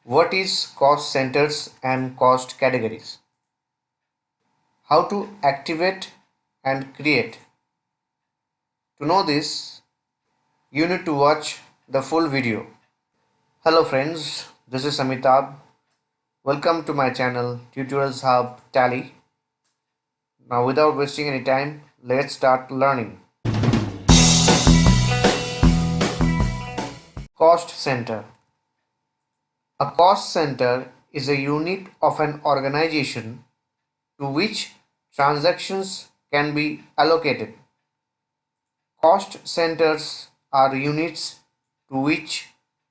What is cost centers and cost categories? How to activate and create? To know this, you need to watch the full video. Hello friends, this is Amitabh. Welcome to my channel Tutorials Hub Tally. Now without wasting any time, let's start learning. Cost center. A cost center is a unit of an organization to which transactions can be allocated. Cost centers are units to which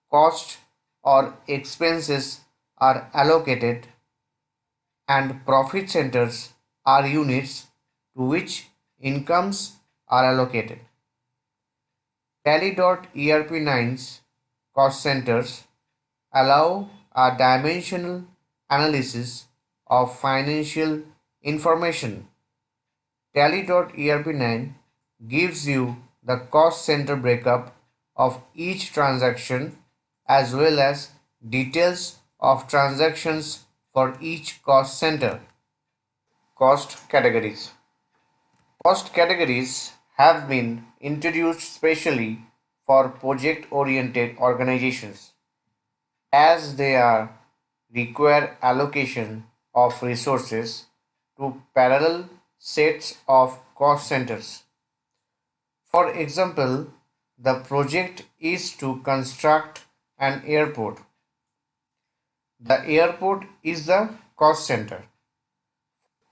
costs or expenses are allocated, and profit centers are units to which incomes are allocated. Tally.Erp 9's cost centers allow a dimensional analysis of financial information. Tally.Erp 9 gives you the cost center breakup of each transaction as well as details of transactions for each cost center. Cost categories. Cost categories have been introduced specially for project-oriented organizations as they require allocation of resources to parallel sets of cost centers. For example, the project is to construct an airport. The airport is the cost center.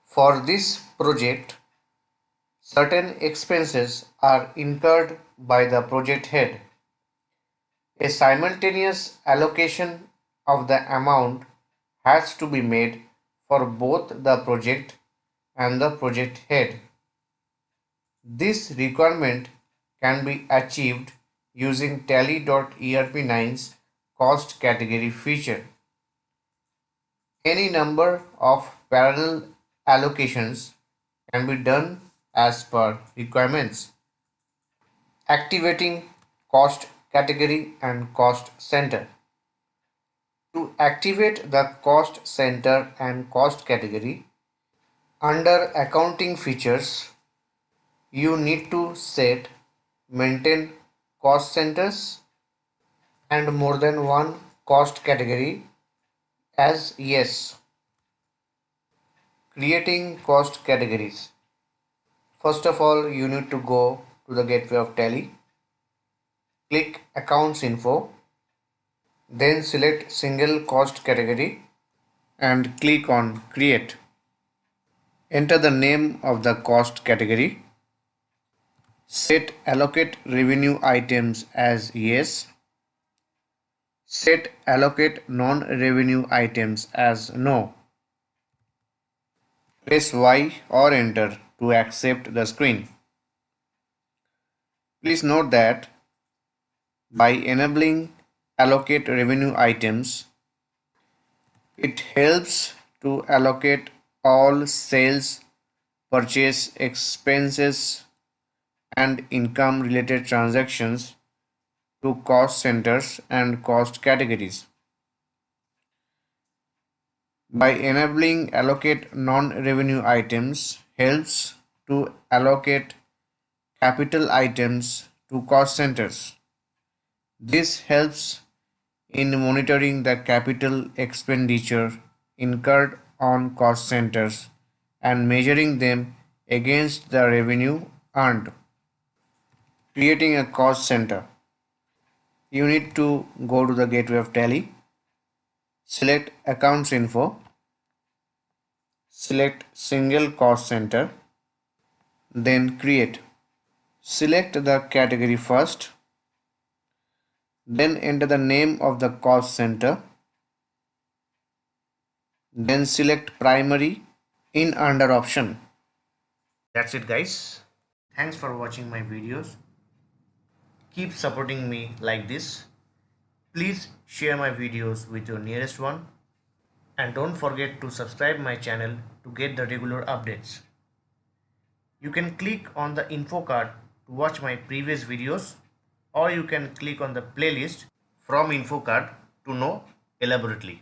For this project, certain expenses are incurred by the project head. A simultaneous allocation of the amount has to be made for both the project and the project head. This requirement can be achieved using Tally.Erp 9's cost category feature. Any number of parallel allocations can be done as per requirements. Activating cost category and cost center. To activate the cost center and cost category, under accounting features, you need to set maintain cost centers and more than one cost category as yes. Creating cost categories. First of all, you need to go to the gateway of Tally, click accounts info, then select single cost category and click on create. Enter the name of the cost category. Set allocate revenue items as yes. Set allocate non-revenue items as no. Press Y or enter to accept the screen. Please note that by enabling allocate revenue items, it helps to allocate all sales, purchase expenses and income related transactions to cost centers and cost categories. By enabling allocate non-revenue items helps to allocate capital items to cost centers. This helps in monitoring the capital expenditure incurred on cost centers and measuring them against the revenue earned. Creating a cost center. You need to go to the gateway of Tally, select accounts info, select single cost center, then create. Select the category first, then enter the name of the cost center, then select primary in under option. That's it guys. Thanks for watching my videos. Keep supporting me like this. Please share my videos with your nearest one and don't forget to subscribe my channel to get the regular updates. You can click on the info card to watch my previous videos or you can click on the playlist from info card to know elaborately.